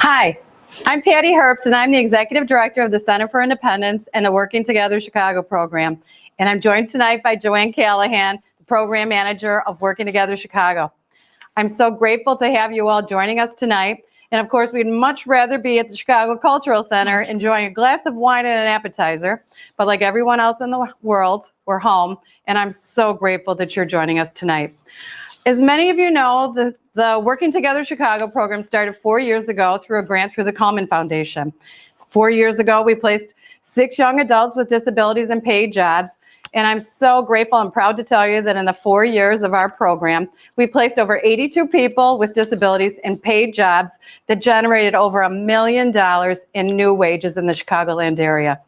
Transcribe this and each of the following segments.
Hi, I'm Patty Herbst, and I'm the Executive Director of the Center for Independence and the Working Together Chicago program. And I'm joined tonight by Joanne Callahan, the Program Manager of Working Together Chicago. I'm so grateful to have you all joining us tonight. And of course, we'd much rather be at the Chicago Cultural Center enjoying a glass of wine and an appetizer. But like everyone else in the world, we're home, and I'm so grateful that you're joining us tonight. As many of you know, the Working Together Chicago program started 4 years ago through a grant through the Cullman Foundation. 4 years ago, we placed 6 young adults with disabilities in paid jobs. And I'm so grateful and proud to tell you that in the 4 years of our program, we placed over 82 people with disabilities in paid jobs that generated over $1 million in new wages in the Chicagoland area.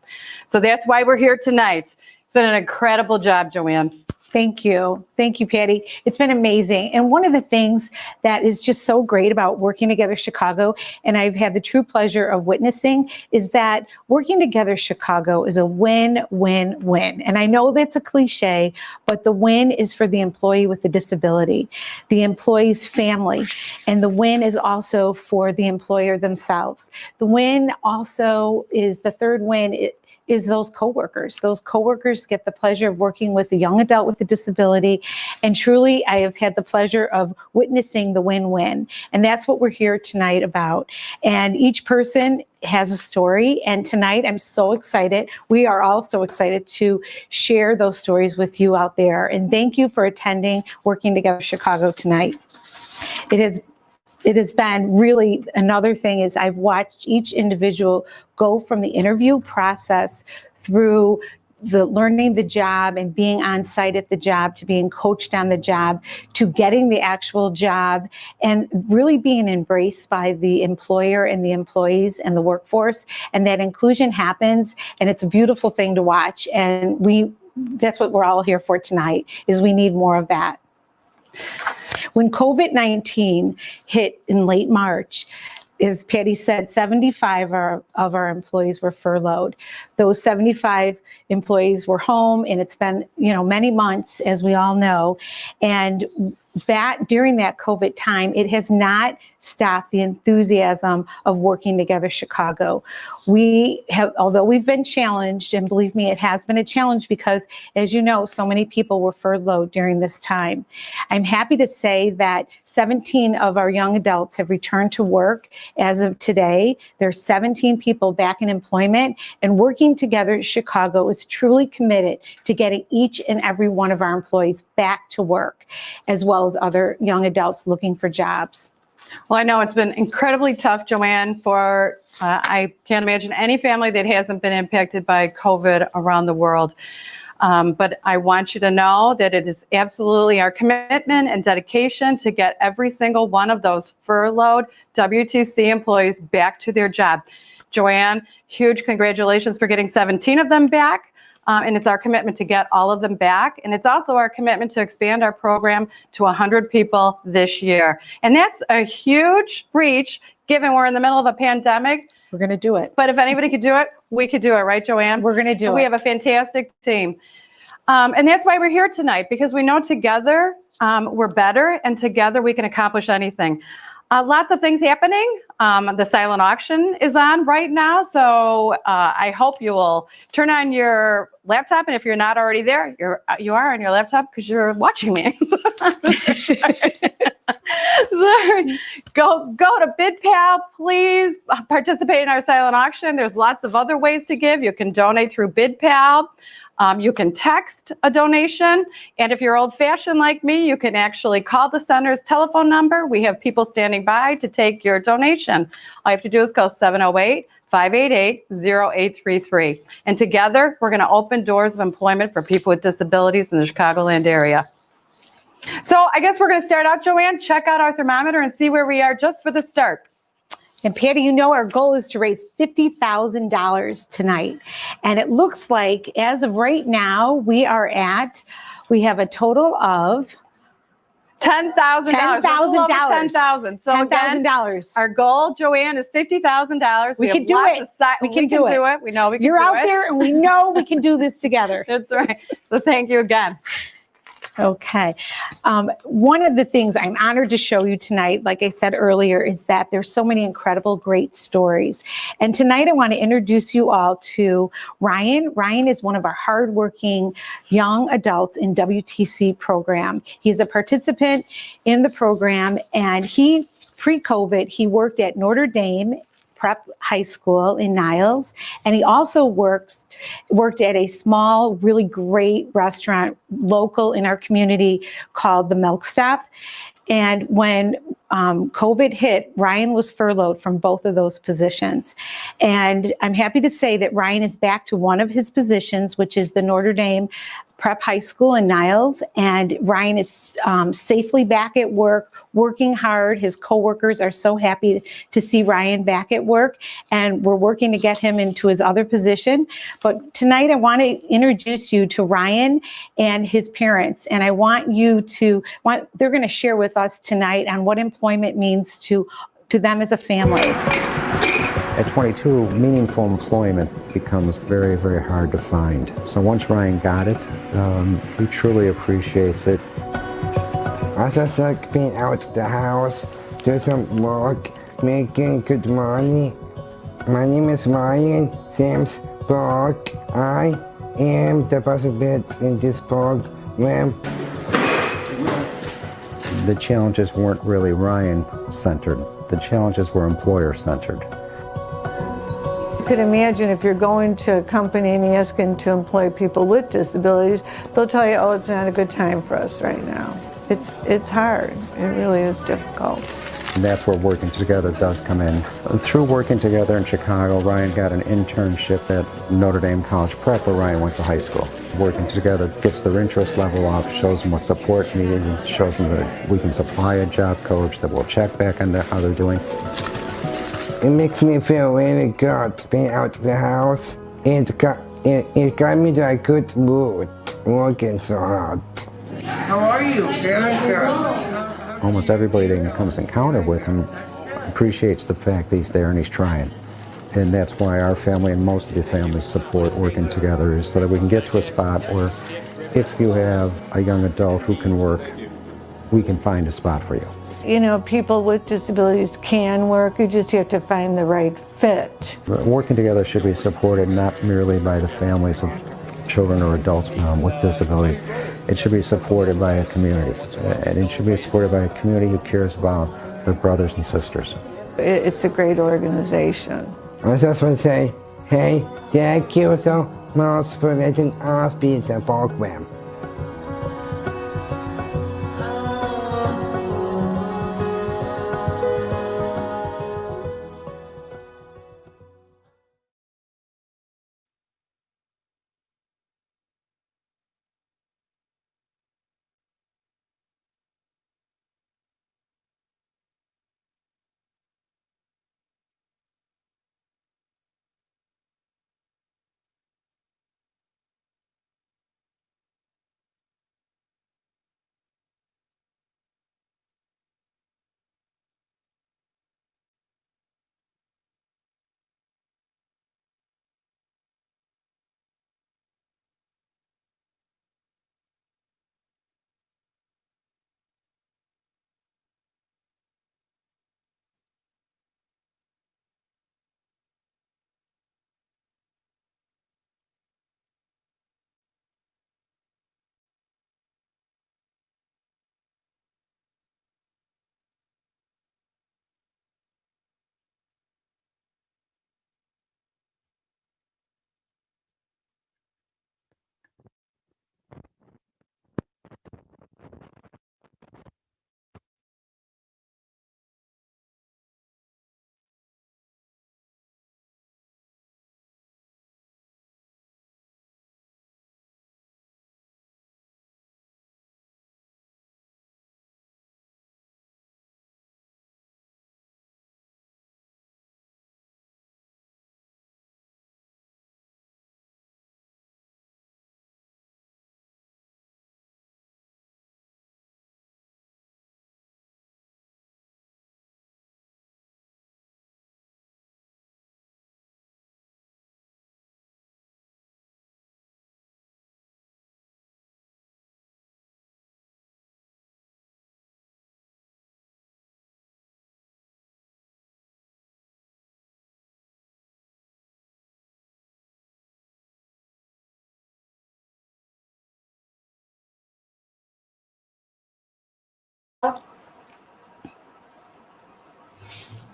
So that's why we're here tonight. It's been an incredible job, Joanne. Thank you. Thank you, Patty. It's been amazing. And one of the things that is just so great about Working Together Chicago, and I've had the true pleasure of witnessing, is that Working Together Chicago is a win-win-win. And I know that's a cliche, but the win is for the employee with the disability, the employee's family, and the win is also for the employer themselves. The win also is, the third win is those coworkers. Those coworkers get the pleasure of working with a young adult with a disability. And truly, I have had the pleasure of witnessing the win-win. And that's what we're here tonight about. And each person has a story. And tonight, I'm so excited. We are all so excited to share those stories with you out there. And thank you for attending Working Together Chicago tonight. It has been really, another thing is I've watched each individual go from the interview process through the learning the job and being on site at the job, to being coached on the job, to getting the actual job, and really being embraced by the employer and the employees and the workforce. And that inclusion happens, and it's a beautiful thing to watch. And that's what we're all here for tonight, is we need more of that. When COVID-19 hit in late March, as Patty said, 75 of our employees were furloughed. Those 75 employees were home, and it's been, many months, as we all know. And that during that COVID time, it has not stopped the enthusiasm of Working Together Chicago. We have, although we've been challenged, and believe me, it has been a challenge because, as you know, so many people were furloughed during this time. I'm happy to say that 17 of our young adults have returned to work as of today. There's 17 people back in employment, and Working Together Chicago is truly committed to getting each and every one of our employees back to work, as well as other young adults looking for jobs. Well, I know it's been incredibly tough, Joanne, for I can't imagine any family that hasn't been impacted by COVID around the world. But I want you to know that it is absolutely our commitment and dedication to get every single one of those furloughed WTC employees back to their job. Joanne, huge congratulations for getting 17 of them back. And it's our commitment to get all of them back. And it's also our commitment to expand our program to 100 people this year. And that's a huge reach, given we're in the middle of a pandemic. We're going to do it. But if anybody could do it, we could do it, right, Joanne? We're going to do it. We have a fantastic team. And that's why we're here tonight, because we know together we're better, and together we can accomplish anything. Lots of things happening. The silent auction is on right now, so I hope you will turn on your laptop, and if you're not already there, you are on your laptop because you're watching me. Go to BidPal, please participate in our silent auction. There's lots of other ways to give. You can donate through BidPal. You can text a donation, and if you're old-fashioned like me, you can actually call the center's telephone number. We have people standing by to take your donation. All you have to do is call 708-588-0833. And together, we're going to open doors of employment for people with disabilities in the Chicagoland area. So I guess we're going to start out, Joanne. Check out our thermometer and see where we are just for the start. And Patty, our goal is to raise $50,000 tonight. And it looks like, as of right now, we have a total of $10,000. $10,000. So $10,000. Our goal, Joanne, is $50,000. We can do it. We can do it. We know we can do it. You're out there, and we know we can do this together. That's right. So thank you again. Okay. One of the things I'm honored to show you tonight, like I said earlier, is that there's so many incredible, great stories. And tonight I want to introduce you all to Ryan. Ryan is one of our hardworking young adults in WTC program. He's a participant in the program, and pre-COVID, he worked at Notre Dame Prep High School in Niles, and he also worked at a small, really great restaurant local in our community called the Milk Stop. And when COVID hit, Ryan was furloughed from both of those positions. And I'm happy to say that Ryan is back to one of his positions, which is the Notre Dame Prep High School in Niles. And Ryan is safely back at work, working hard. His coworkers are so happy to see Ryan back at work, and we're working to get him into his other position. But tonight I want to introduce you to Ryan and his parents. And I want you to, they're going to share with us tonight on what employment means to them as a family. At 22, meaningful employment becomes very, very hard to find. So once Ryan got it, he truly appreciates it. I just like being out the house, do some work, making good money. My name is Ryan James Borg. I am the participant in this program. The challenges weren't really Ryan-centered. The challenges were employer-centered. You could imagine if you're going to a company and asking to employ people with disabilities, they'll tell you, oh, it's not a good time for us right now. It's hard. It really is difficult. And that's where working together does come in. Through working together in Chicago, Ryan got an internship at Notre Dame College Prep, where Ryan went to high school. Working together gets their interest level up, shows them what support needed, and shows them that we can supply a job coach that will check back on how they're doing. It makes me feel really good being out the house. It got me to a good mood, working so hard. How are you? Very good. Almost everybody that he comes encounter with him appreciates the fact that he's there and he's trying. And that's why our family and most of the families support working together, is so that we can get to a spot where if you have a young adult who can work, we can find a spot for you. You know, people with disabilities can work, you just have to find the right fit. Working together should be supported not merely by the families of children or adults with disabilities. It should be supported by a community, and it should be supported by a community who cares about their brothers and sisters. It's a great organization. I just want to say, hey, thank you so much for letting us be in the program.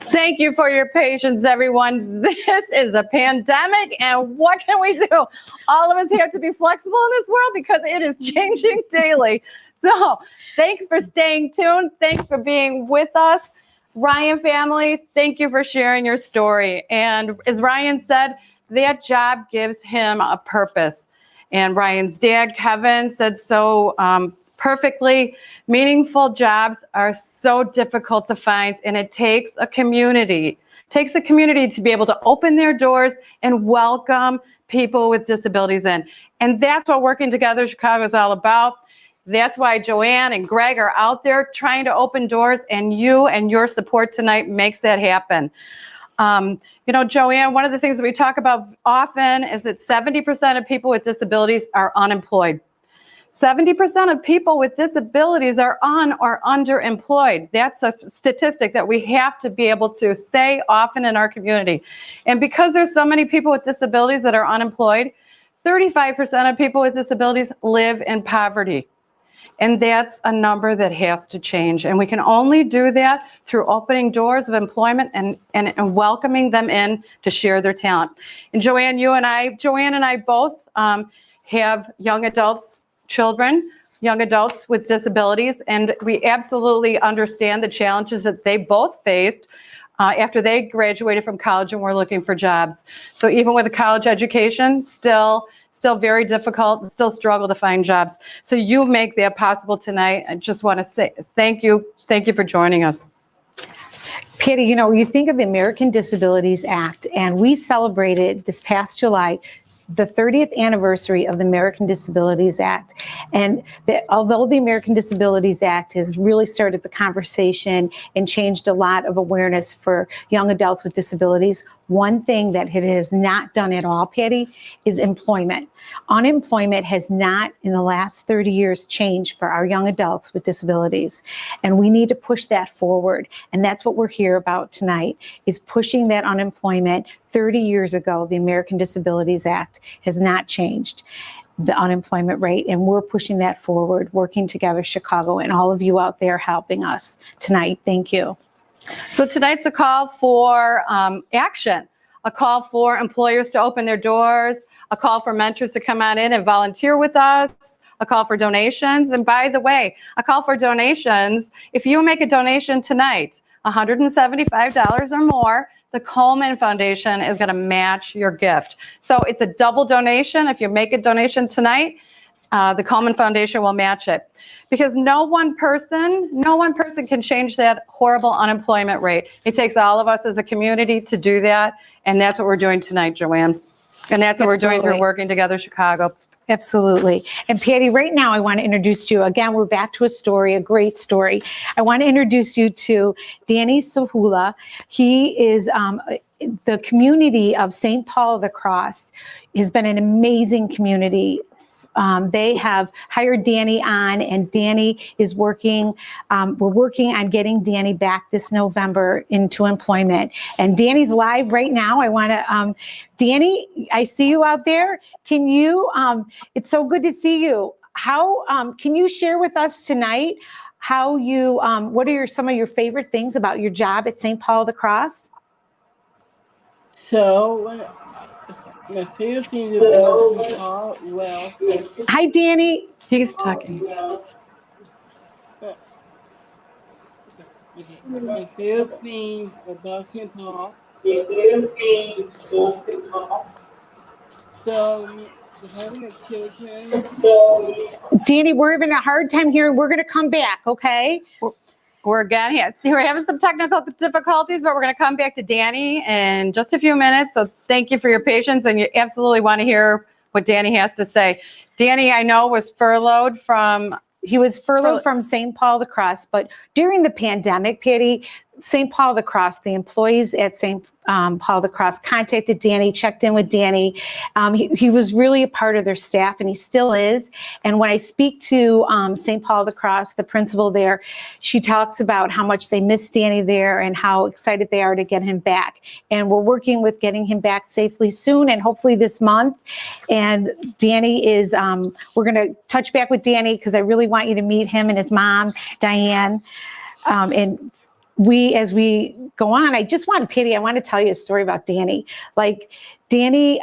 Thank you for your patience, everyone. This is a pandemic, and what can we do? All of us have to be flexible in this world because it is changing daily. So thanks for staying tuned. Thanks for being with us. Ryan family, thank you for sharing your story. And as Ryan said, that job gives him a purpose. And Ryan's dad, Kevin, said so perfectly. Meaningful jobs are so difficult to find, and it takes a community. It takes a community to be able to open their doors and welcome people with disabilities in. And that's what Working Together Chicago is all about. That's why Joanne and Greg are out there trying to open doors, and you and your support tonight makes that happen. You know, Joanne, one of the things that we talk about often is that 70% of people with disabilities are unemployed. 70% of people with disabilities are un- or underemployed. That's a statistic that we have to be able to say often in our community. And because there's so many people with disabilities that are unemployed, 35% of people with disabilities live in poverty. And that's a number that has to change. And we can only do that through opening doors of employment and welcoming them in to share their talent. And Joanne and I both have young adults, children, young adults with disabilities, and we absolutely understand the challenges that they both faced after they graduated from college and were looking for jobs. So even with a college education, still very difficult and still struggle to find jobs. So you make that possible tonight. I just want to say thank you. Thank you for joining us. Patty, you know, you think of the American Disabilities Act, and we celebrated this past July the 30th anniversary of the American Disabilities Act. And although the American Disabilities Act has really started the conversation and changed a lot of awareness for young adults with disabilities, one thing that it has not done at all, Patty, is employment. Unemployment has not, in the last 30 years, changed for our young adults with disabilities. And we need to push that forward. And that's what we're here about tonight, is pushing that unemployment. 30 years ago, the American Disabilities Act has not changed the unemployment rate. And we're pushing that forward, Working Together Chicago, and all of you out there helping us tonight. Thank you. So tonight's a call for action, a call for employers to open their doors, a call for mentors to come on in and volunteer with us, a call for donations. And by the way, a call for donations, if you make a donation tonight, $175 or more, the Coleman Foundation is going to match your gift. So it's a double donation. If you make a donation tonight, the Coleman Foundation will match it, because no one person can change that horrible unemployment rate. It takes all of us as a community to do that, and that's what we're doing tonight, Joanne. And that's what we're doing through Working Together Chicago. Absolutely. And Patty, right now I want to introduce you, again, we're back to a story, a great story. I want to introduce you to Danny Sahula. He is the community of St. Paul of the Cross has been an amazing community. They have hired Danny on, and Danny is working. We're working on getting Danny back this November into employment. And Danny's live right now. I want to, Danny, I see you out there. Can you, it's so good to see you. How, can you share with us tonight how you, what are some of your favorite things about your job at St. Paul of the Cross? So, my favorite thing about St. Paul, well... Hi, Danny. He's talking. My favorite thing about St. Paul... So, having a children... Danny, we're having a hard time hearing. We're going to come back, okay? We're having some technical difficulties, but we're going to come back to Danny in just a few minutes. So thank you for your patience, and you absolutely want to hear what Danny has to say. Danny, I know, was furloughed from... He was furloughed from St. Paul of the Cross, but during the pandemic, Patty, St. Paul the Cross, the employees at St. Paul the Cross contacted Danny, checked in with Danny. He was really a part of their staff, and he still is. And when I speak to St. Paul the Cross, the principal there, she talks about how much they miss Danny there and how excited they are to get him back. And we're working with getting him back safely soon, and hopefully this month. And Danny is, we're going to touch back with Danny because I really want you to meet him and his mom, Diane. And as we go on, I just want to tell you a story about Danny. Like Danny,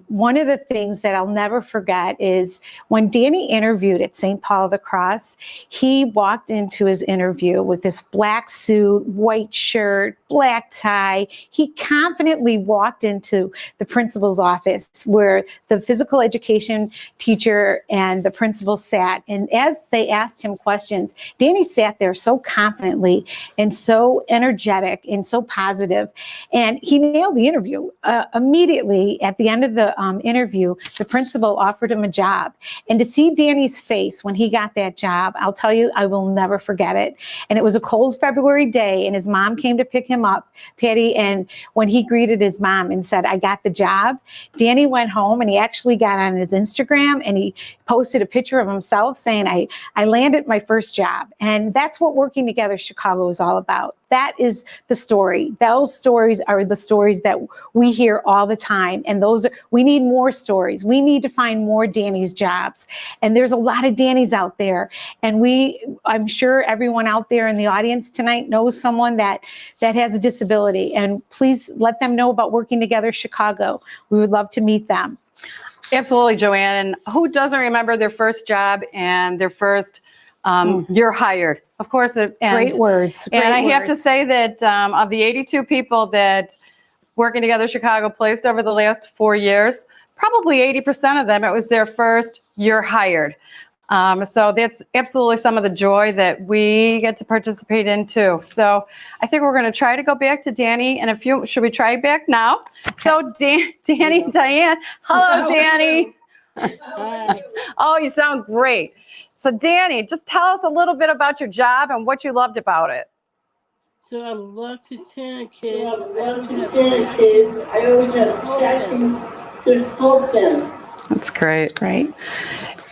one of the things that I'll never forget is when Danny interviewed at St. Paul the Cross, he walked into his interview with this black suit, white shirt, black tie. He confidently walked into the principal's office where the physical education teacher and the principal sat. And as they asked him questions, Danny sat there so confidently and so energetic and so positive. And he nailed the interview immediately. At the end of the interview, the principal offered him a job. And to see Danny's face when he got that job, I'll tell you, I will never forget it. And it was a cold February day, and his mom came to pick him up, Patty. And when he greeted his mom and said, "I got the job," Danny went home and he actually got on his Instagram and he posted a picture of himself saying, I landed my first job. And that's what Working Together Chicago is all about. That is the story. Those stories are the stories that we hear all the time. And we need more stories. We need to find more Danny's jobs. And there's a lot of Danny's out there. And I'm sure everyone out there in the audience tonight knows someone that has a disability. And please let them know about Working Together Chicago. We would love to meet them. Absolutely, Joanne. And who doesn't remember their first job and their first you're hired? Of course. Great words. And I have to say that of the 82 people that Working Together Chicago placed over the last 4 years, probably 80% of them, it was their first you're hired. So that's absolutely some of the joy that we get to participate in too. So I think we're going to try to go back to Danny in a few. Should we try back now? Okay. So Danny, Diane. Hello, Danny. Hi. Oh, you sound great. So Danny, just tell us a little bit about your job and what you loved about it. So I love to tend kids. I always have passion to help them. That's great. That's great.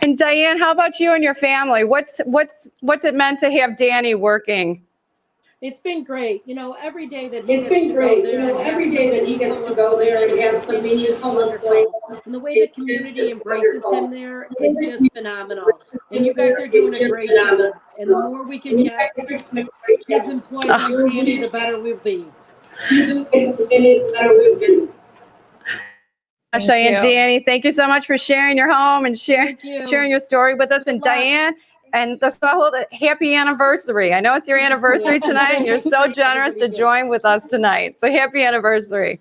And Diane, how about you and your family? What's it meant to have Danny working? It's been great. You know, every day that he It's gets been to great. go there, You know, and have every day that he gets to go there and have some meaningful wonderful. And the way the community embraces him there is just phenomenal. And you guys are doing a great job. And the more we can get kids employed like Danny, the better we'll be. Diane, Danny, thank you so much for sharing your home and sharing your story with us. And Diane, and the happy anniversary. I know it's your anniversary tonight, and you're so generous to join with us tonight. So happy anniversary.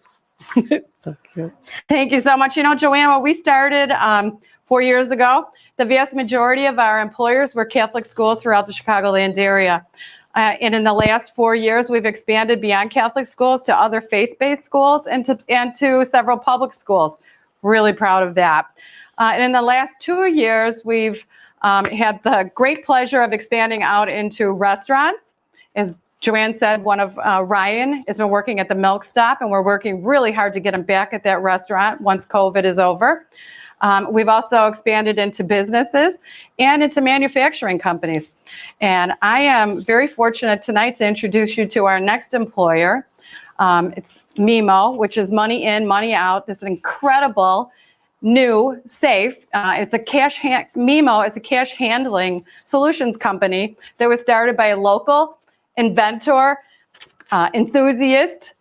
So cute. Thank you so much. You know, Joanne, when we started 4 years ago, the vast majority of our employers were Catholic schools throughout the Chicagoland area. And in the last 4 years, we've expanded beyond Catholic schools to other faith-based schools and to several public schools. Really proud of that. And in the last 2 years, we've had the great pleasure of expanding out into restaurants. As Joanne said, one of Ryan has been working at the Milk Stop, and we're working really hard to get him back at that restaurant once COVID is over. We've also expanded into businesses and into manufacturing companies. And I am very fortunate tonight to introduce you to our next employer. It's MIMO, which is money in, money out. This is an incredible new safe. MIMO is a cash handling solutions company that was started by a local inventor, enthusiast,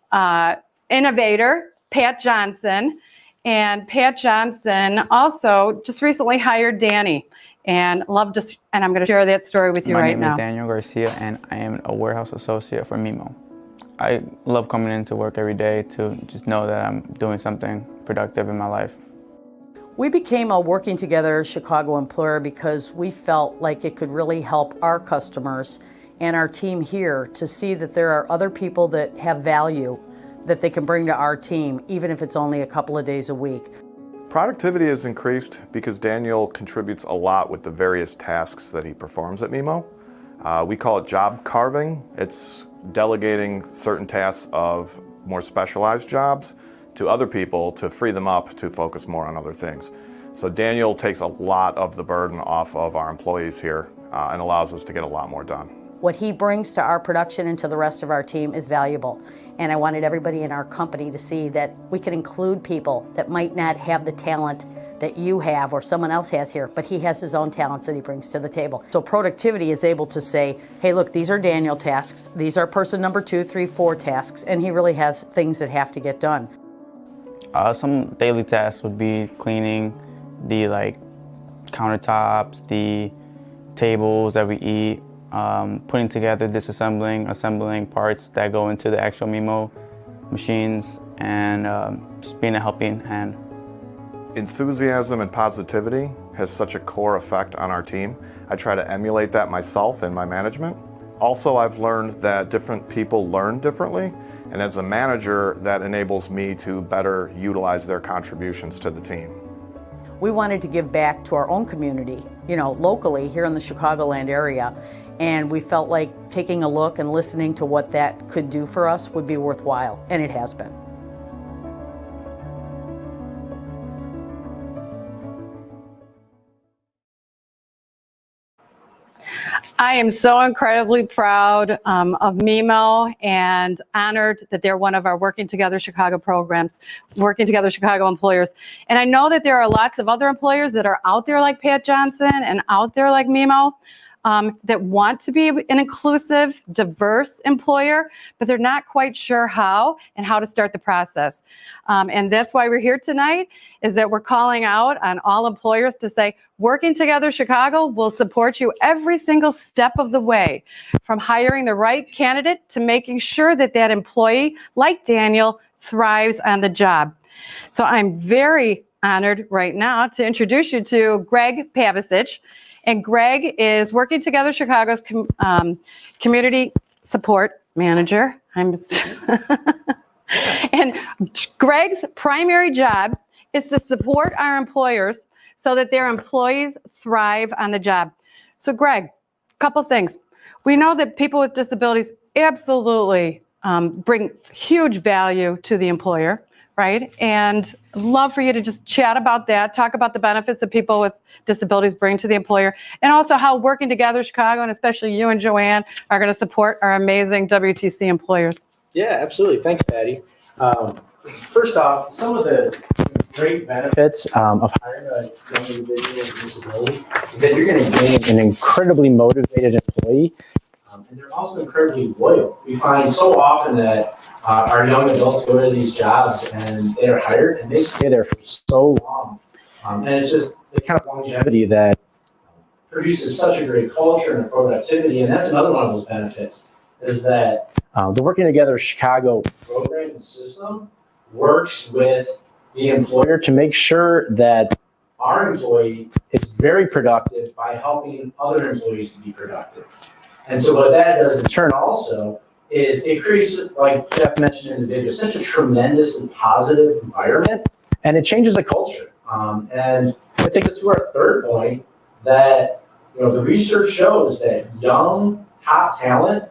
innovator, Pat Johnson. And Pat Johnson also just recently hired Danny, and I'm going to share that story with you right now. My name is Daniel Garcia, and I am a warehouse associate for MIMO. I love coming into work every day to just know that I'm doing something productive in my life. We became a Working Together Chicago employer because we felt like it could really help our customers and our team here to see that there are other people that have value that they can bring to our team, even if it's only a couple of days a week. Productivity has increased because Daniel contributes a lot with the various tasks that he performs at MIMO. We call it job carving. It's delegating certain tasks of more specialized jobs to other people to free them up to focus more on other things. So Daniel takes a lot of the burden off of our employees here and allows us to get a lot more done. What he brings to our production and to the rest of our team is valuable. And I wanted everybody in our company to see that we could include people that might not have the talent that you have or someone else has here, but he has his own talents that he brings to the table. So productivity is able to say, hey, look, these are Daniel tasks, these are person number 2, 3, 4 tasks, and he really has things that have to get done. Some daily tasks would be cleaning the countertops, the tables that we eat, putting together, disassembling, assembling parts that go into the actual Mimo machines, and just being a helping hand. Enthusiasm and positivity has such a core effect on our team. I try to emulate that myself in my management. Also, I've learned that different people learn differently, and as a manager, that enables me to better utilize their contributions to the team. We wanted to give back to our own community, locally here in the Chicagoland area, and we felt like taking a look and listening to what that could do for us would be worthwhile, and it has been. I am so incredibly proud of Mimo and honored that they're one of our Working Together Chicago programs, Working Together Chicago employers. And I know that there are lots of other employers that are out there like Pat Johnson and out there like Mimo that want to be an inclusive, diverse employer, but they're not quite sure how and how to start the process. And that's why we're here tonight, is that we're calling out on all employers to say, Working Together Chicago will support you every single step of the way, from hiring the right candidate to making sure that that employee, like Daniel, thrives on the job. So I'm very honored right now to introduce you to Greg Pavicic. And Greg is Working Together Chicago's community support manager. And Greg's primary job is to support our employers so that their employees thrive on the job. So Greg, a couple things. We know that people with disabilities absolutely bring huge value to the employer, right? And I'd love for you to just chat about that, talk about the benefits that people with disabilities bring to the employer, and also how Working Together Chicago, and especially you and Joanne, are going to support our amazing WTC employers. Yeah, absolutely. Thanks, Patty. First off, some of the great benefits of hiring a young individual with a disability is that you're going to gain an incredibly motivated employee, and they're also incredibly loyal. We find so often that our young adults go to these jobs and they're hired and they stay there for so long. And it's just the kind of longevity that produces such a great culture and productivity. And that's another one of those benefits, is that the Working Together Chicago program and system works with the employer to make sure that our employee is very productive by helping other employees to be productive. And so what that does in turn also is it creates, like Jeff mentioned in the video, such a tremendously positive environment, and it changes the culture. And it takes us to our third point, that the research shows that young top talent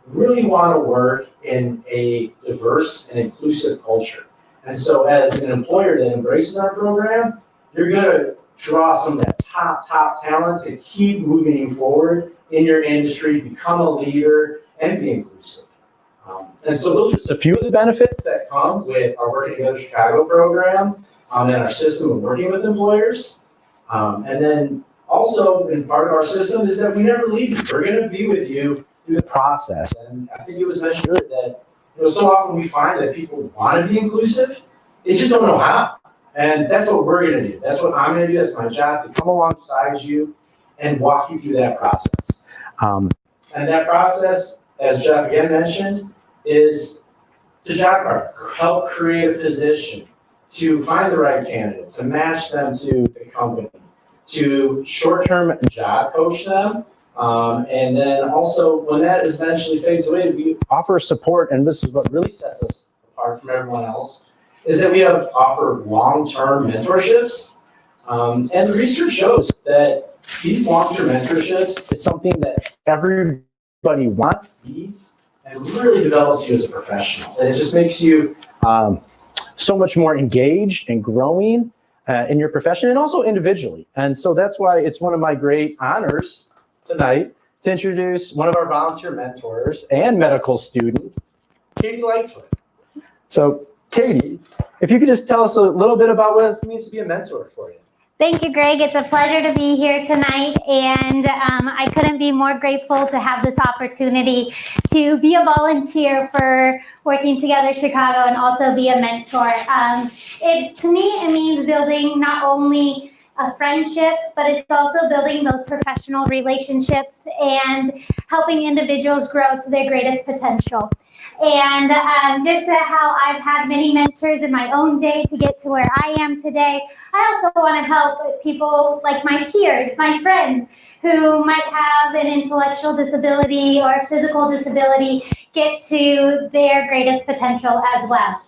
really want to work in a diverse and inclusive culture. And so as an employer that embraces our program, you're going to draw some of that top talent to keep moving you forward in your industry, become a leader, and be inclusive. And so those are just a few of the benefits that come with our Working Together Chicago program and our system of working with employers. And then also, in part of our system is that we never leave you. We're going to be with you through the process. And I think it was mentioned earlier that so often we find that people want to be inclusive, they just don't know how. And that's what we're going to do. That's what I'm going to do. That's my job, to come alongside you and walk you through that process. And that process, as Jeff again mentioned, is the job card. Help create a position, to find the right candidate, to match them to the company, to short-term job coach them. And then also, when that eventually fades away, we offer support, and this is what really sets us apart from everyone else, is that we offer long-term mentorships. And the research shows that these long-term mentorships is something that everybody wants, needs, and really develops you as a professional. And it just makes you so much more engaged and growing in your profession and also individually. And so that's why it's one of my great honors tonight to introduce one of our volunteer mentors and medical student, Katie Lightfoot. So Katie, if you could just tell us a little bit about what it means to be a mentor for you. Thank you, Greg. It's a pleasure to be here tonight, and I couldn't be more grateful to have this opportunity to be a volunteer for Working Together Chicago and also be a mentor. To me, it means building not only a friendship, but it's also building those professional relationships and helping individuals grow to their greatest potential. And just how I've had many mentors in my own day to get to where I am today, I also want to help people like my peers, my friends, who might have an intellectual disability or a physical disability get to their greatest potential as well.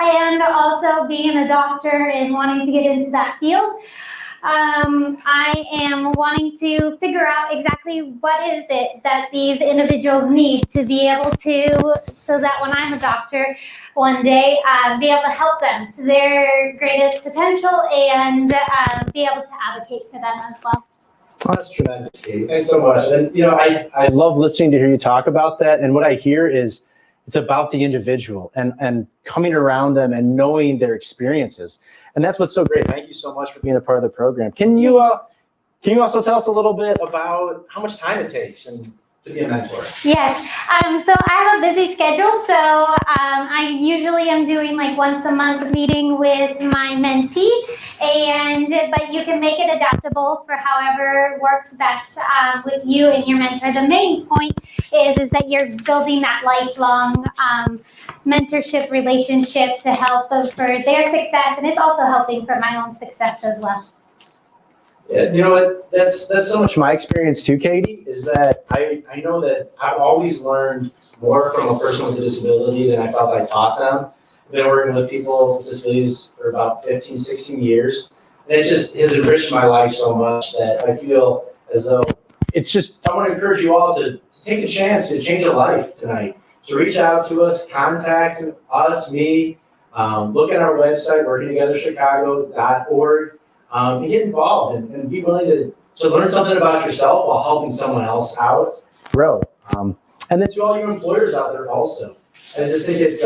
And also being a doctor and wanting to get into that field, I am wanting to figure out exactly what is it that these individuals need to be able to, so that when I'm a doctor one day, be able to help them to their greatest potential and be able to advocate for them as well. Oh, that's tremendous, Katie. Thanks so much. And you know, I love listening to hear you talk about that. And what I hear is it's about the individual and coming around them and knowing their experiences. And that's what's so great. Thank you so much for being a part of the program. Can you also tell us a little bit about how much time it takes and to be a mentor? Yes. So I have a busy schedule. So I usually am doing like once a month meeting with my mentee, but you can make it adaptable for however works best with you and your mentor. The main point is that you're building that lifelong mentorship relationship to help for their success, and it's also helping for my own success as well. Yeah, you know what? That's so much my experience too, Katie, is that I know that I've always learned more from a person with a disability than I felt I taught them. I've been working with people with disabilities for about 15, 16 years. And it just has enriched my life so much that I feel as though it's just, I want to encourage you all to take a chance to change your life tonight. To reach out to us, contact us, me, look at our website, workingtogetherchicago.org. And get involved and be willing to learn something about yourself while helping someone else out grow. And then to all your employers out there also. I just think it's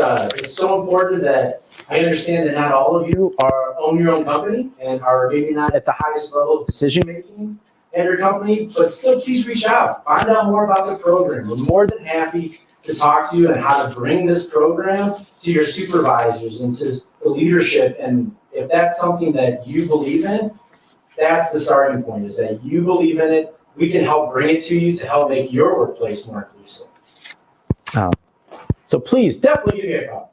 so important that I understand that not all of you own your own company and are maybe not at the highest level of decision making at your company, but still please reach out. Find out more about the program. We're more than happy to talk to you and how to bring this program to your supervisors and to the leadership. And if that's something that you believe in, that's the starting point, is that you believe in it. We can help bring it to you to help make your workplace more inclusive. So please, definitely give me a call.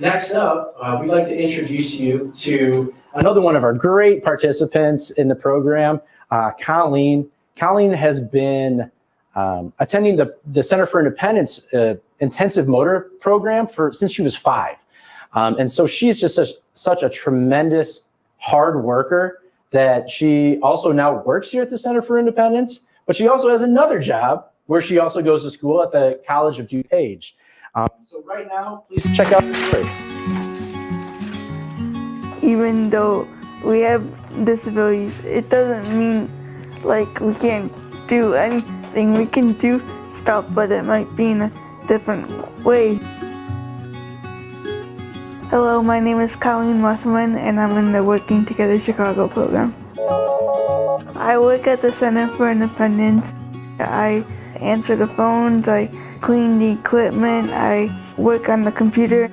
Next up, we'd like to introduce you to another one of our great participants in the program, Colleen. Colleen has been attending the Center for Independence intensive motor program since she was 5. And so she's just such a tremendous hard worker that she also now works here at the Center for Independence, but she also has another job where she also goes to school at the College of DuPage. So right now, please check out the story. Even though we have disabilities, it doesn't mean like we can't do anything. We can do stuff, but it might be in a different way. Hello, my name is Colleen Musselman, and I'm in the Working Together Chicago program. I work at the Center for Independence. I answer the phones, I clean the equipment, I work on the computer.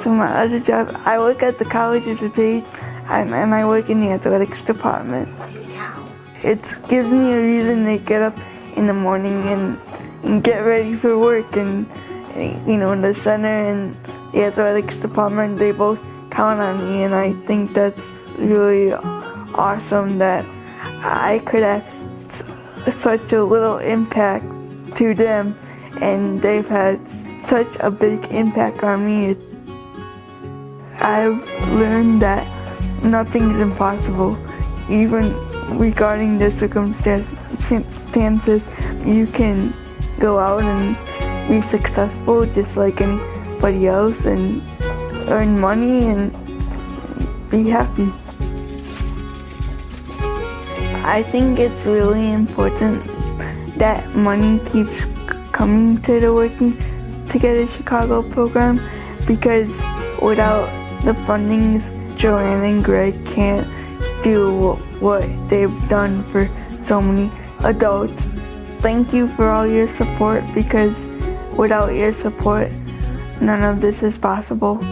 So my other job, I work at the College of DuPage, and I work in the athletics department. It gives me a reason to get up in the morning and get ready for work, and you know, the center and the athletics department, they both count on me, and I think that's really awesome that I could have such a little impact to them, and they've had such a big impact on me. I've learned that nothing is impossible, even regarding the circumstances. You can go out and be successful just like anybody else and earn money and be happy. I think it's really important that money keeps coming to the Working Together Chicago program, because without the fundings, Joanne and Greg can't do what they've done for so many adults. Thank you for all your support, because without your support, none of this is possible.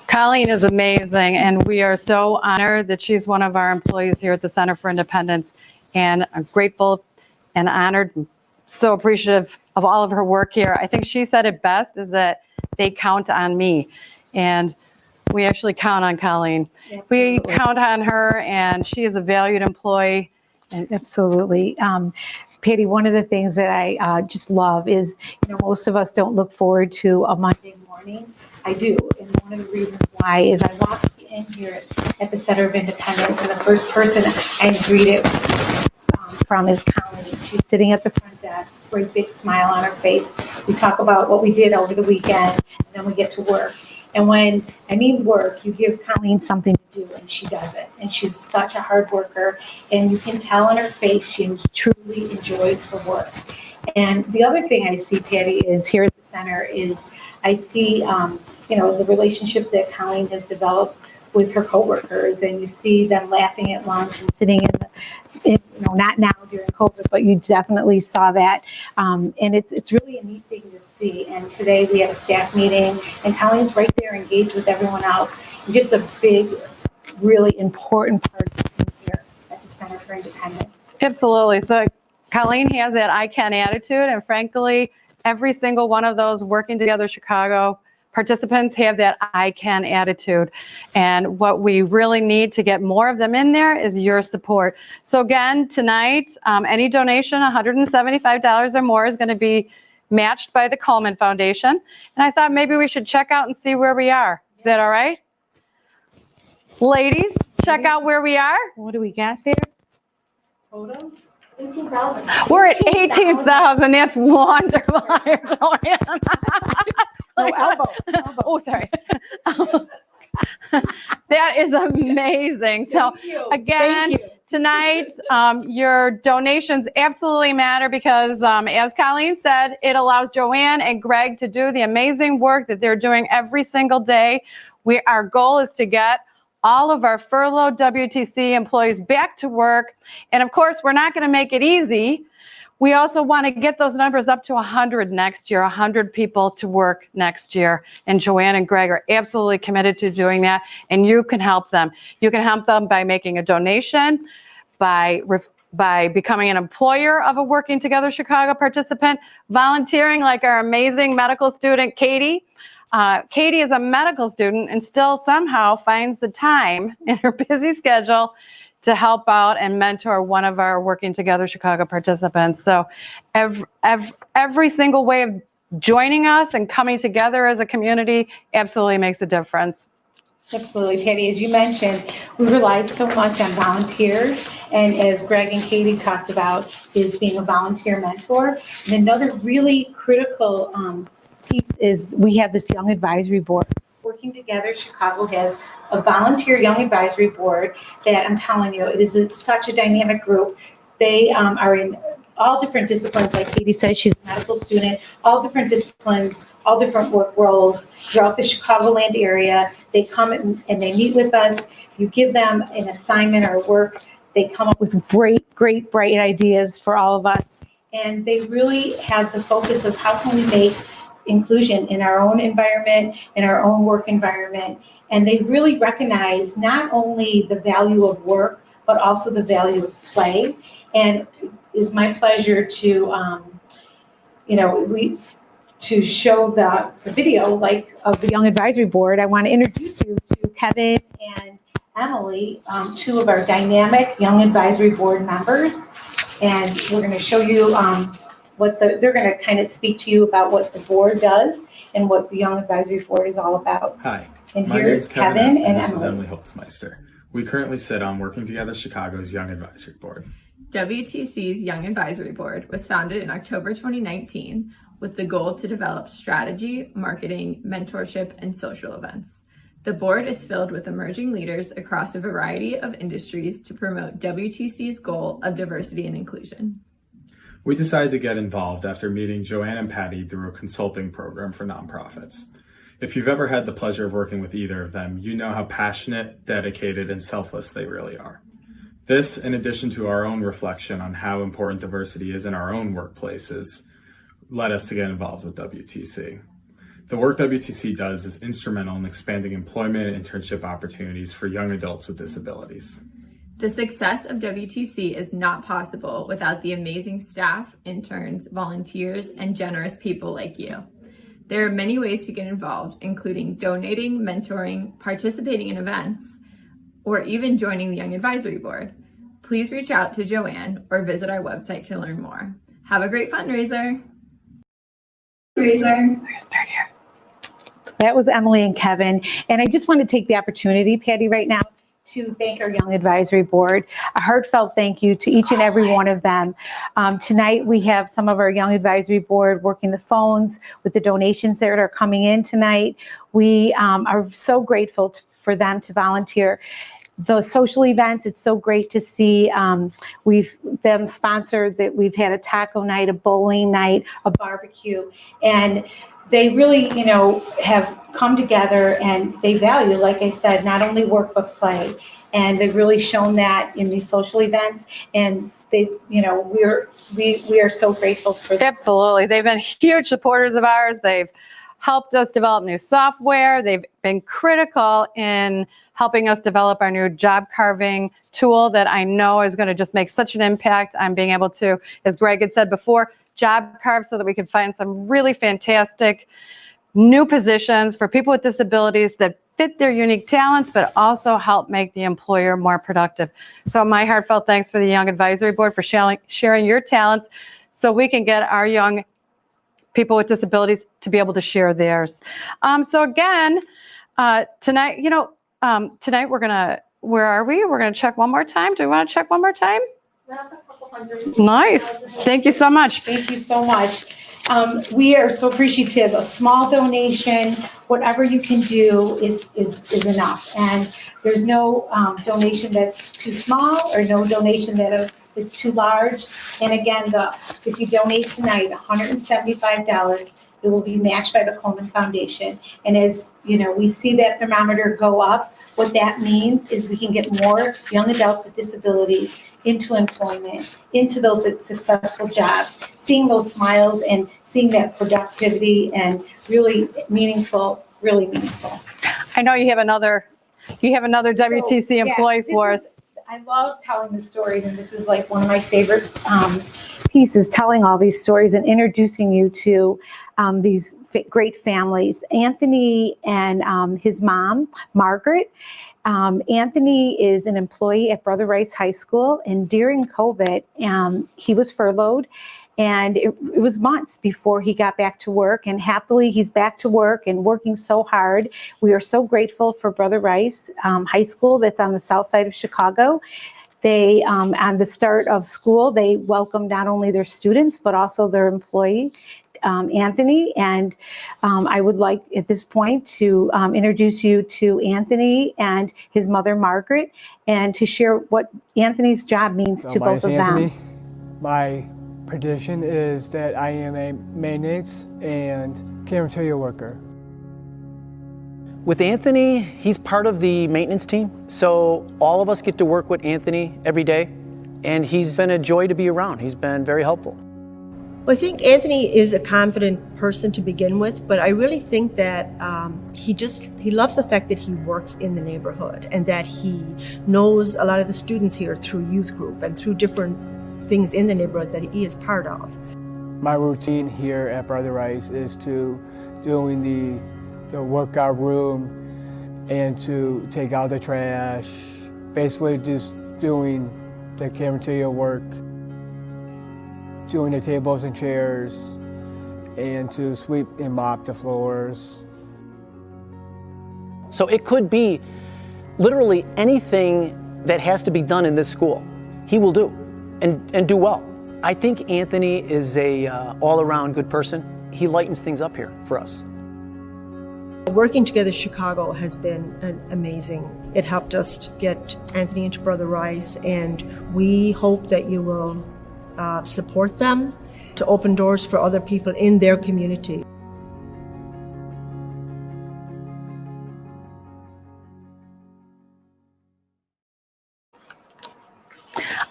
Colleen is amazing, and we are so honored that she's one of our employees here at the Center for Independence, and I'm grateful and honored, so appreciative of all of her work here. I think she said it best, is that they count on me, and we actually count on Colleen. Absolutely. We count on her, and she is a valued employee. Absolutely. Patty, one of the things that I just love is, most of us don't look forward to a Monday morning. I do, and one of the reasons why is I walked in here at the Center of Independence, and the first person I greeted from is Colleen. She's sitting at the front desk, great big smile on her face. We talk about what we did over the weekend, and then we get to work. And when I mean work, you give Colleen something to do, and she does it. And she's such a hard worker, and you can tell on her face she truly enjoys her work. And the other thing I see, Patty, is here at the center is I see, the relationships that Colleen has developed with her coworkers, and you see them laughing at lunch and sitting not now during COVID, but you definitely saw that. And it's really a neat thing to see. And today we had a staff meeting, and Colleen's right there engaged with everyone else. And just a big, really important part of the team here at the Center for Independence. Absolutely. So Colleen has that I can attitude, and frankly, every single one of those Working Together Chicago participants have that I can attitude. And what we really need to get more of them in there is your support. So again, tonight, any donation, $175 or more, is going to be matched by the Coleman Foundation. And I thought maybe we should check out and see where we are. Is that all right? Ladies, check out where we are. What do we got there? Total? 18,000. We're at 18,000. That's wonderful. No, elbow. Oh, sorry. That is amazing. So again, tonight, your donations absolutely matter, because as Colleen said, it allows Joanne and Greg to do the amazing work that they're doing every single day. Our goal is to get all of our furloughed WTC employees back to work. And of course, we're not going to make it easy. We also want to get those numbers up to 100 next year, 100 people to work next year. And Joanne and Greg are absolutely committed to doing that. And you can help them. You can help them by making a donation, by becoming an employer of a Working Together Chicago participant, volunteering like our amazing medical student, Katie. Katie is a medical student and still somehow finds the time in her busy schedule to help out and mentor one of our Working Together Chicago participants. So every single way of joining us and coming together as a community absolutely makes a difference. Absolutely, Patty. As you mentioned, we rely so much on volunteers. And as Greg and Katie talked about, is being a volunteer mentor. And another really critical piece is we have this Young Advisory Board. Working Together Chicago has a volunteer Young Advisory Board that, I'm telling you, it is such a dynamic group. They are in all different disciplines. Like Katie said, she's a medical student, all different disciplines, all different work roles throughout the Chicagoland area. They come and they meet with us. You give them an assignment or work. They come up with great, bright ideas for all of us. And they really have the focus of how can we make inclusion in our own environment, in our own work environment. And they really recognize not only the value of work, but also the value of play. And it's my pleasure to, to show the video of the Young Advisory Board. I want to introduce you to Kevin and Emily, two of our dynamic Young Advisory Board members. And we're going to show you they're going to kind of speak to you about what the board does and what the Young Advisory Board is all about. Hi, And My name here's is Kevin, Kevin and this is Emily. Emily Holtzmeister. We currently sit on Working Together Chicago's Young Advisory Board. WTC's Young Advisory Board was founded in October 2019 with the goal to develop strategy, marketing, mentorship, and social events. The board is filled with emerging leaders across a variety of industries to promote WTC's goal of diversity and inclusion. We decided to get involved after meeting Joanne and Patty through a consulting program for nonprofits. If you've ever had the pleasure of working with either of them, you know how passionate, dedicated, and selfless they really are. This, in addition to our own reflection on how important diversity is in our own workplaces, led us to get involved with WTC. The work WTC does is instrumental in expanding employment and internship opportunities for young adults with disabilities. The success of WTC is not possible without the amazing staff, interns, volunteers, and generous people like you. There are many ways to get involved, including donating, mentoring, participating in events, or even joining the Young Advisory Board. Please reach out to Joanne or visit our website to learn more. Have a great fundraiser. That was Emily and Kevin. And I just want to take the opportunity, Patty, right now to thank our Young Advisory Board. A heartfelt thank you to each and every one of them. Tonight, we have some of our Young Advisory Board working the phones with the donations that are coming in tonight. We are so grateful for them to volunteer. The social events, it's so great to see them sponsored that we've had a taco night, a bowling night, a barbecue, and they really, have come together and they value, like I said, not only work but play. And they've really shown that in these social events. And they, we are so grateful for them. Absolutely. They've been huge supporters of ours. They've helped us develop new software. They've been critical in helping us develop our new job carving tool that I know is going to just make such an impact on being able to, as Greg had said before, job carve so that we can find some really fantastic new positions for people with disabilities that fit their unique talents, but also help make the employer more productive. So my heartfelt thanks for the Young Advisory Board for sharing your talents so we can get our young people with disabilities to be able to share theirs. So again, tonight, tonight where are we? We're gonna check one more time. Do we want to check one more time? Nice. Thank you so much. Thank you so much. We are so appreciative. A small donation, whatever you can do is enough. And there's no donation that's too small or no donation that is too large. And again, if you donate tonight, $175, it will be matched by the Coleman Foundation. And as we see that thermometer go up, what that means is we can get more young adults with disabilities into employment, into those successful jobs, seeing those smiles and seeing that productivity and really meaningful. I know you have another WTC employee for us. I love telling the stories, and this is like one of my favorite pieces, telling all these stories and introducing you to these great families. Anthony and his mom, Margaret. Anthony is an employee at Brother Rice High School, and during COVID, he was furloughed, and it was months before he got back to work, and happily he's back to work and working so hard. We are so grateful for Brother Rice High School that's on the south side of Chicago. They, on the start of school, they welcomed not only their students, but also their employee, Anthony. And I would like at this point to introduce you to Anthony and his mother, Margaret, and to share what Anthony's job means to both of them. My position is that I am a maintenance and cafeteria worker. With Anthony, he's part of the maintenance team, so all of us get to work with Anthony every day, and he's been a joy to be around. He's been very helpful. Well, I think Anthony is a confident person to begin with, but I really think that he loves the fact that he works in the neighborhood and that he knows a lot of the students here through youth group and through different things in the neighborhood that he is part of. My routine here at Brother Rice is to doing the workout room and to take out the trash, basically just doing the cafeteria work, doing the tables and chairs, and to sweep and mop the floors. So it could be literally anything that has to be done in this school, he will do and do well. I think Anthony is a all-around good person. He lightens things up here for us. Working Together Chicago has been amazing. It helped us to get Anthony into Brother Rice, and we hope that you will support them to open doors for other people in their community.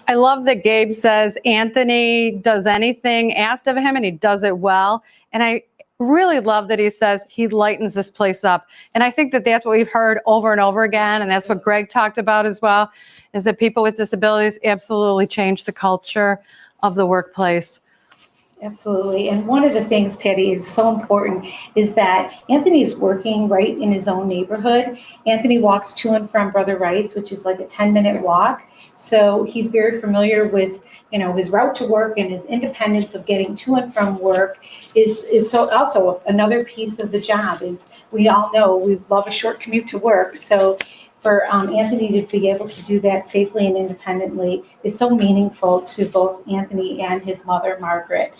I love that Gabe says Anthony does anything asked of him and he does it well. And I really love that he says he lightens this place up. And I think that that's what we've heard over and over again. And that's what Greg talked about as well, is that people with disabilities absolutely change the culture of the workplace. Absolutely. And one of the things, Patty, is so important is that Anthony is working right in his own neighborhood. Anthony walks to and from Brother Rice, which is like a 10-minute walk. So he's very familiar with, his route to work, and his independence of getting to and from work is so also another piece of the job. Is we all know we love a short commute to work. So for Anthony to be able to do that safely and independently is so meaningful to both Anthony and his mother, Margaret.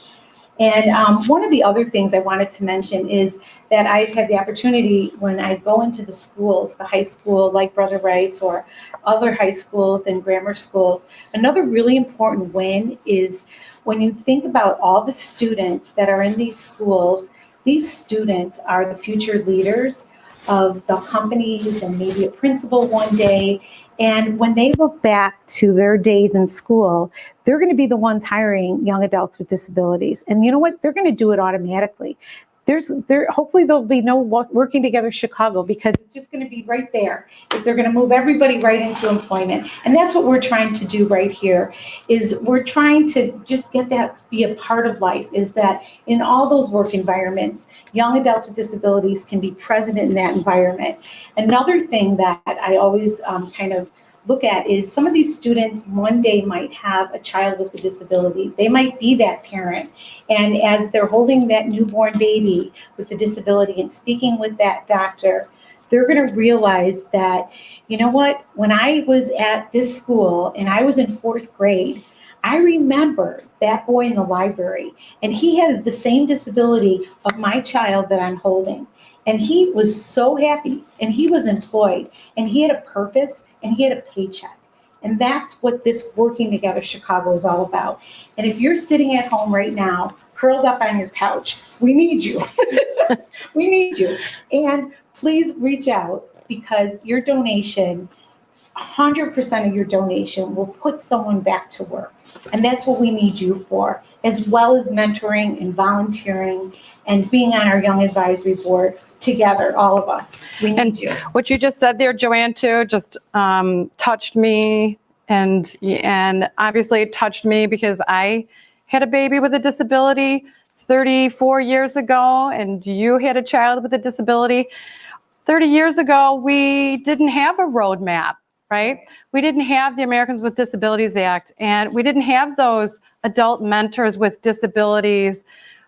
And one of the other things I wanted to mention is that I've had the opportunity when I go into the schools, the high school like Brother Rice or other high schools and grammar schools. Another really important win is when you think about all the students that are in these schools, these students are the future leaders of the companies and maybe a principal one day. And when they look back to their days in school, they're going to be the ones hiring young adults with disabilities. And you know what? They're going to do it automatically. Hopefully there'll be no Working Together Chicago, because it's just going to be right there. They're going to move everybody right into employment. And that's what we're trying to do right here, is we're trying to just get that be a part of life, is that in all those work environments, young adults with disabilities can be present in that environment. Another thing that I always kind of look at is some of these students one day might have a child with a disability. They might be that parent. And as they're holding that newborn baby with the disability and speaking with that doctor, they're going to realize that, you know what, when I was at this school and I was in 4th grade, I remember that boy in the library, and he had the same disability of my child that I'm holding. And he was so happy, and he was employed, and he had a purpose, and he had a paycheck. And that's what this Working Together Chicago is all about. And if you're sitting at home right now, curled up on your couch, we need you. We need you. And please reach out, because your donation, 100% of your donation will put someone back to work. And that's what we need you for, as well as mentoring and volunteering and being on our Young Advisory Board together, all of us. We need you. What you just said there, Joanne, too, just touched me, and obviously it touched me because I had a baby with a disability 34 years ago, and you had a child with a disability. 30 years ago, we didn't have a roadmap, right? We didn't have the Americans with Disabilities Act, and we didn't have those adult mentors with disabilities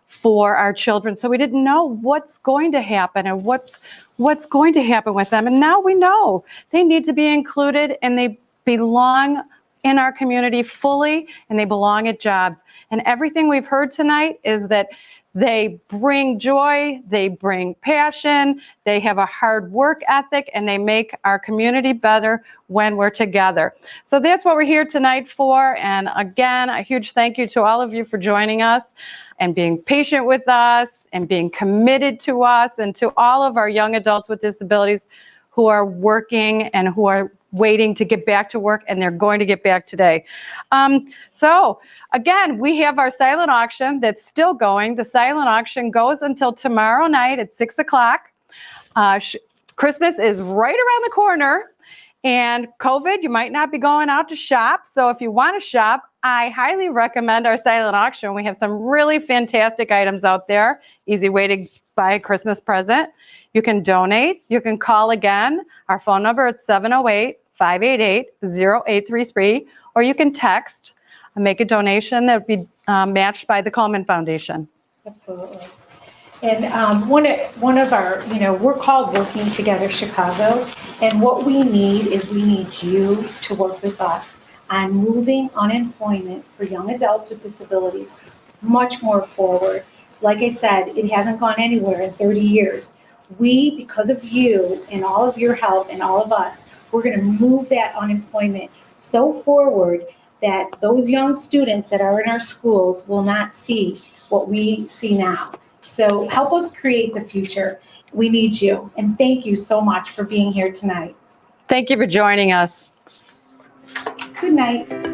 for our children. So we didn't know what's going to happen and what's going to happen with them. And now we know they need to be included, and they belong in our community fully, and they belong at jobs. And everything we've heard tonight is that they bring joy, they bring passion, they have a hard work ethic, and they make our community better when we're together. So that's what we're here tonight for. And again, a huge thank you to all of you for joining us and being patient with us and being committed to us, and to all of our young adults with disabilities who are working and who are waiting to get back to work, and they're going to get back today. So again, we have our silent auction that's still going. The silent auction goes until tomorrow night at 6 o'clock. Christmas is right around the corner, and COVID, you might not be going out to shop. So if you want to shop, I highly recommend our silent auction. We have some really fantastic items out there. Easy way to buy a Christmas present. You can donate. You can call again. Our phone number is 708-588-0833, or you can text and make a donation that would be matched by the Coleman Foundation. Absolutely. And one of our, we're called Working Together Chicago, and what we need is we need you to work with us on moving unemployment for young adults with disabilities much more forward. Like I said, it hasn't gone anywhere in 30 years. We, because of you and all of your help and all of us, we're going to move that unemployment so forward that those young students that are in our schools will not see what we see now. So help us create the future. We need you. And thank you so much for being here tonight. Thank you for joining us. Good night.